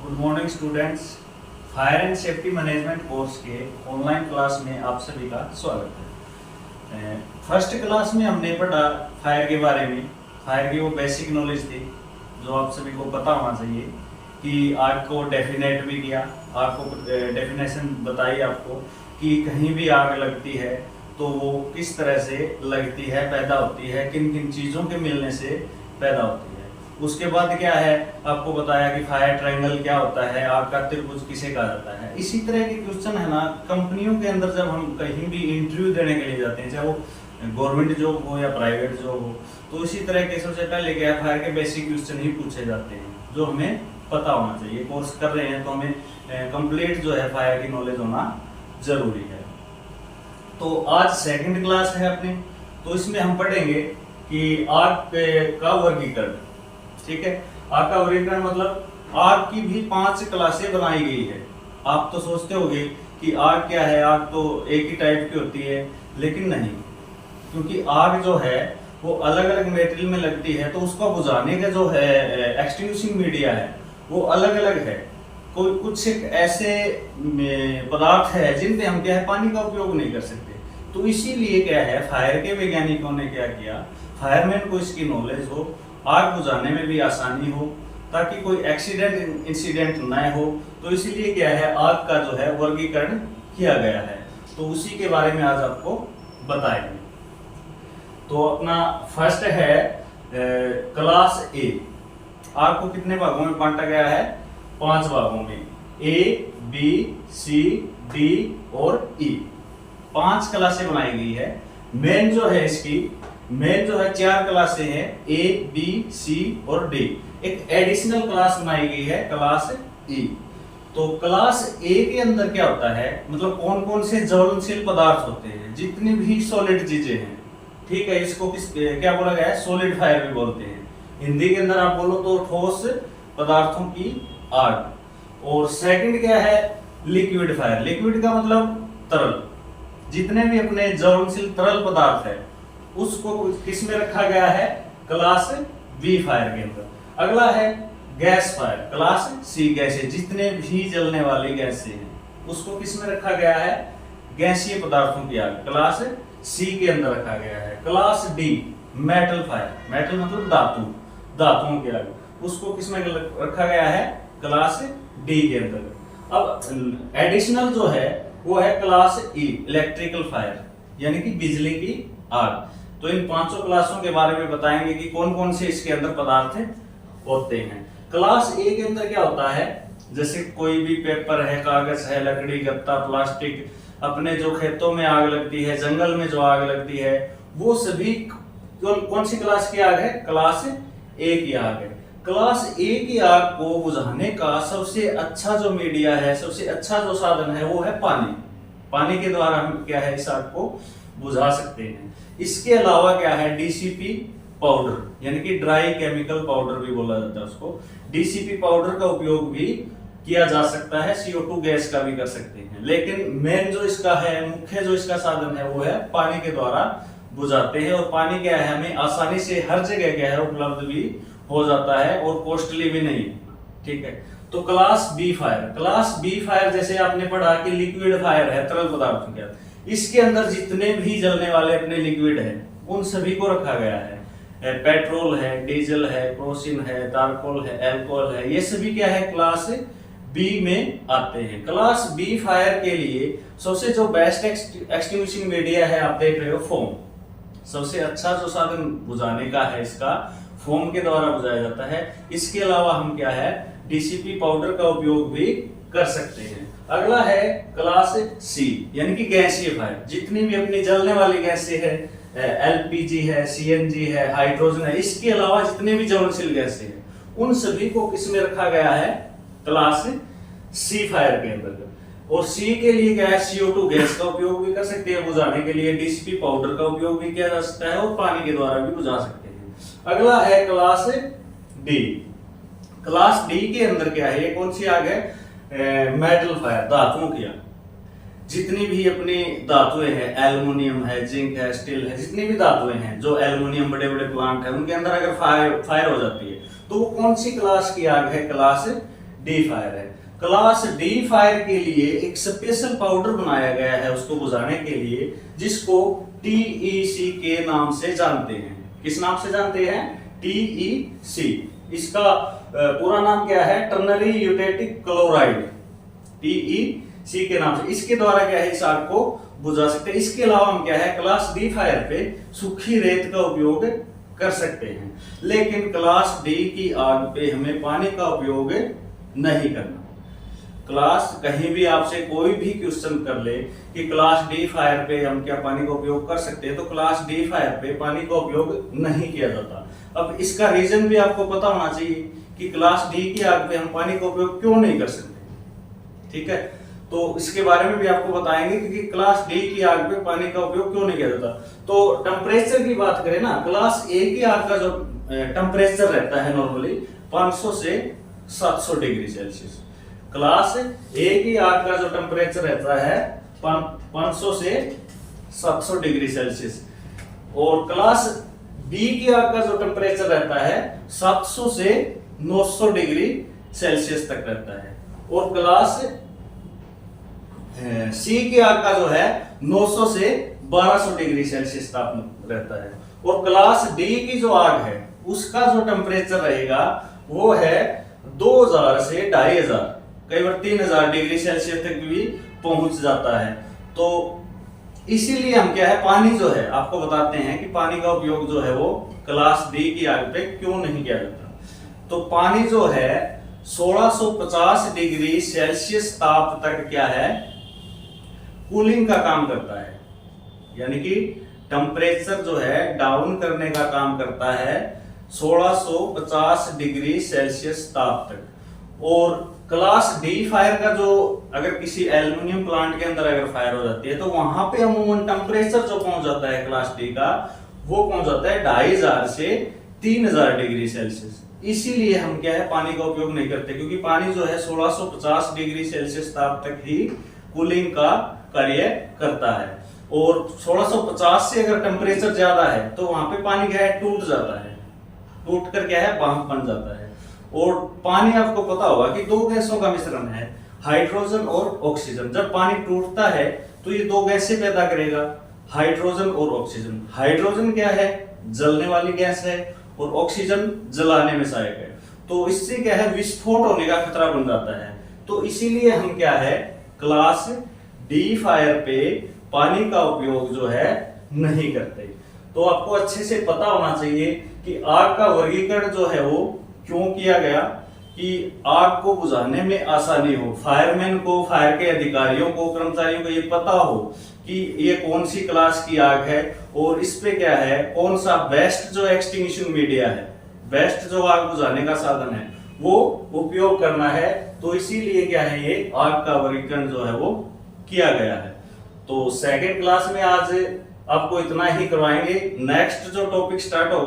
Good morning students. Fire and safety management course के online class में आप सभी का स्वागत है। फर्स्ट क्लास में हमने पढ़ा फायर के बारे में। फायर की वो बेसिक नॉलेज थी जो आप सभी को पता होना चाहिए कि आग को डेफिनेट भी किया, आपको डेफिनेशन बताई आपको कि कहीं भी आग लगती है तो वो किस तरह से लगती है, पैदा होती है, किन किन चीज़ों के मिलने से पैदा होती है। उसके बाद क्या है, आपको बताया कि फायर ट्रायंगल क्या होता है, आग का त्रिभुज किसे कहा जाता है। इसी तरह के क्वेश्चन है ना, कंपनियों के अंदर जब हम कहीं भी इंटरव्यू देने के लिए जाते हैं, चाहे वो गवर्नमेंट जॉब हो या प्राइवेट जॉब हो, तो इसी तरह के सबसे पहले क्या है, फायर के बेसिक क्वेश्चन ही पूछे जाते हैं जो हमें पता होना चाहिए। कोर्स कर रहे हैं तो हमें कंप्लीट जो है फायर की नॉलेज होना जरूरी है। तो आज सेकंड क्लास है अपनी, तो इसमें हम पढ़ेंगे कि आग का वर्गीकरण। ठीक है, आग का वर्गीकरण मतलब आग की भी 5 क्लासें बनाई गई है। आप तो सोचते होंगे कि आग क्या है, आग तो एक ही टाइप की होती है, लेकिन नहीं, क्योंकि आग जो है वो अलग अलग मेटेरियल में लगती है, तो उसको बुझाने का जो है एक्सटिंग्विशिंग मीडिया है वो अलग अलग है। कोई कुछ एक ऐसे पदार्थ है जिन पे हम क्या है पानी का उपयोग नहीं कर सकते। तो इसीलिए क्या है, फायर के वैज्ञानिकों ने क्या किया, फायरमैन को इसकी नॉलेज हो, आग बुझाने में भी आसानी हो, ताकि कोई एक्सीडेंट इंसिडेंट न हो। तो इसीलिए क्या है, आग का जो है वर्गीकरण किया गया है। तो उसी के बारे में आज आपको बताएंगे। तो अपना फर्स्ट है क्लास ए। आग को कितने भागों में बांटा गया है? 5 भागों में, ए, बी, सी, डी और ई। 5 क्लासें बनाई गई है। मेन जो है इसकी, मेन जो है 4 क्लासें हैं, ए, बी, सी और डी। एक एडिशनल क्लास बनाई गई है, क्लास ई। तो क्लास ए के अंदर क्या होता है, मतलब कौन कौन से ज्वलनशील पदार्थ होते हैं, जितनी भी सॉलिड चीजें हैं। ठीक है, इसको क्या बोला गया है, सॉलिड फायर भी बोलते हैं। हिंदी के अंदर आप बोलो तो ठोस पदार्थों की आग। और सेकंड क्या है, लिक्विड फायर। लिक्विड का मतलब तरल, जितने भी अपने ज्वलनशील तरल पदार्थ है उसको किस में रखा गया है, क्लास बी फायर के अंदर। अगला है गैस फायर, क्लास सी गैसें, जितने भी जलने वाली गैसें हैं उसको किस में रखा गया है, गैसीय पदार्थों की आग, क्लास सी के अंदर रखा गया है। Class D metal fire, metal मतलब धातु, धातुओं की आग, उसको किस में रखा गया है, क्लास डी के अंदर। अब एडिशनल जो है वो है क्लास ई इलेक्ट्रिकल फायर, यानी कि बिजली की आग। तो इन 5 क्लासों के बारे में बताएंगे कि कौन कौन से इसके अंदर पदार्थ होते हैं। क्लास ए के अंदर क्या होता है, जैसे कोई भी पेपर है, कागज है, लकड़ी, गत्ता, प्लास्टिक, अपने जो खेतों में आग लगती है, जंगल में जो आग लगती है, वो सभी कौन सी क्लास की आग है, क्लास ए की आग है। क्लास ए की आग को बुझाने का सबसे अच्छा जो मीडिया है, सबसे अच्छा जो साधन है वो है पानी। पानी के द्वारा हम क्या है, इस आग को बुझा सकते हैं। इसके अलावा क्या है, डीसीपी पाउडर, यानी कि ड्राई केमिकल पाउडर भी बोला जाता है उसको। डीसीपी पाउडर का उपयोग भी किया जा सकता है, CO2 गैस का भी कर सकते हैं। लेकिन मेन जो इसका है, मुख्य जो इसका साधन है वो है पानी के द्वारा बुझाते हैं। और पानी क्या है, हमें आसानी से हर जगह क्या है उपलब्ध भी हो जाता है और कॉस्टली भी नहीं। ठीक है, तो class B fire, class B fire जैसे आपने पढ़ा कि लिक्विड फायर है, तरल पदार्थों के, इसके अंदर जितने भी जलने वाले अपने लिक्विड है उन सभी को रखा गया है। पेट्रोल है, डीजल है, क्रोसिन है, चारकोल है, अल्कोहल है, ये सभी क्या है, क्लास बी में आते हैं। क्लास बी फायर के लिए सबसे जो बेस्ट एक्सटिंग्विशिंग मीडिया है, आप देख रहे हो, फोम। सबसे अच्छा जो साधन बुझाने का है इसका, फोम के द्वारा बुझाया जाता है। इसके अलावा हम क्या है, डीसीपी पाउडर का उपयोग भी कर सकते हैं। अगला है क्लास सी, यानी कि गैसीय फायर। जितनी भी अपनी जलने वाली गैसें है, एलपीजी है, सीएनजी है, हाइड्रोजन है, इसके अलावा जितने भी ज्वलनशील गैसें हैं उन सभी को किस में रखा गया है, क्लास सी फायर के अंदर। और सी के लिए क्या है, CO2 गैस का उपयोग भी कर सकते हैं बुझाने के लिए, डीसीपी पाउडर का उपयोग भी किया जा सकता है और पानी के द्वारा भी बुझा सकते हैं। अगला है क्लास डी। क्लास डी के अंदर क्या है, ये कौन सी आग है, मेटल फायर, धातुओं की आग। जितनी भी अपनी धातुएं हैं, एल्युमिनियम है, जिंक है, स्टील है, जितनी भी धातुएं हैं, जो एल्युमिनियम बड़े बड़े प्लांट है उनके अंदर अगर फायर हो जाती है तो वो कौन सी क्लास की आग है, क्लास डी फायर है। क्लास डी फायर के लिए एक स्पेशल पाउडर बनाया गया है उसको बुझाने के लिए, जिसको TEC के नाम से जानते हैं। किस नाम से जानते हैं? TEC। इसका पूरा नाम क्या है? टर्नरी यूटेटिक क्लोराइड, TEC के नाम से। इसके द्वारा क्या है, इस आग को बुझा सकते हैं। इसके अलावा हम क्या है, क्लास डी फायर पे सूखी रेत का उपयोग कर सकते हैं, लेकिन क्लास डी की आग पे हमें पानी का उपयोग नहीं करना। क्लास कहीं भी आपसे कोई भी क्वेश्चन कर ले कि क्लास डी फायर पे हम क्या पानी का उपयोग कर सकते हैं, तो क्लास डी फायर पे पानी का उपयोग नहीं किया जाता। अब इसका रीजन भी आपको पता होना चाहिए कि क्लास डी की आग पे हम पानी का उपयोग क्यों नहीं कर सकते। ठीक है, तो इसके बारे में भी आपको बताएंगे कि क्लास डी की आग पे पानी का उपयोग क्यों नहीं किया जाता। तो टेम्परेचर की बात करें ना, क्लास ए की आग का जो टेम्परेचर रहता है नॉर्मली 500 से 700 डिग्री सेल्सियस। क्लास ए की आग का जो टेम्परेचर रहता है 500 से 700 डिग्री सेल्सियस, और क्लास बी की आग का जो टेम्परेचर रहता है 700 से 900 डिग्री सेल्सियस तक रहता है, और क्लास सी की आग का जो है 900 से 1200 डिग्री सेल्सियस तापमान रहता है। और क्लास डी की जो आग है उसका जो टेम्परेचर रहेगा वो है 2000 से 2500, कई बार 3000 डिग्री सेल्सियस तक भी पहुंच जाता है। तो इसीलिए हम क्या है, पानी जो है आपको बताते हैं कि पानी का उपयोग जो है वो क्लास डी की आग पे क्यों नहीं किया जाता। तो पानी जो है 1650 डिग्री सेल्सियस ताप तक क्या है, कूलिंग का काम करता है, यानी कि टेम्परेचर जो है डाउन करने का काम करता है 1650 डिग्री सेल्सियस ताप तक। और क्लास डी फायर का जो, अगर किसी एल्युमिनियम प्लांट के अंदर अगर फायर हो जाती है तो वहां पे अमूमन टेम्परेचर जो पहुंच जाता है क्लास डी का, वो पहुंच जाता है 2500 से 3000 डिग्री सेल्सियस। इसीलिए हम क्या है, पानी का उपयोग नहीं करते, क्योंकि पानी जो है 1650 डिग्री सेल्सियस ताप तक ही कूलिंग का कार्य करता है। और 1650 से अगर टेम्परेचर ज्यादा है तो वहां पे पानी क्या है, टूट जाता है, टूट कर क्या है, भाप बन जाता है। और पानी आपको पता होगा कि दो गैसों का मिश्रण है, हाइड्रोजन और ऑक्सीजन। जब पानी टूटता है तो ये दो गैसें पैदा करेगा, हाइड्रोजन और ऑक्सीजन। हाइड्रोजन क्या है, जलने वाली गैस है, और ऑक्सीजन जलाने में सहायक है। तो इससे क्या है, विस्फोट होने का खतरा बन जाता है। तो इसीलिए हम क्या है, क्लास डी फायर पे पानी का उपयोग जो है नहीं करते। तो आपको अच्छे से पता होना चाहिए कि आग का वर्गीकरण जो है वो क्यों किया गया, कि आग को बुझाने में आसानी हो, फायरमैन को, फायर के अधिकारियों को, कर्मचारियों को ये पता हो कि ये कौन सी क्लास की आग है, और इस पे क्या है, कौन सा बेस्ट जो एक्सटिंग्विशिंग मीडिया है, बेस्ट जो आग बुझाने का साधन है वो उपयोग करना है। तो इसीलिए क्या है, ये आग का वर्गीकरण जो है वो किया गया है। तो सेकेंड क्लास में आज आपको इतना ही करवाएंगे। नेक्स्ट जो टॉपिक स्टार्ट हो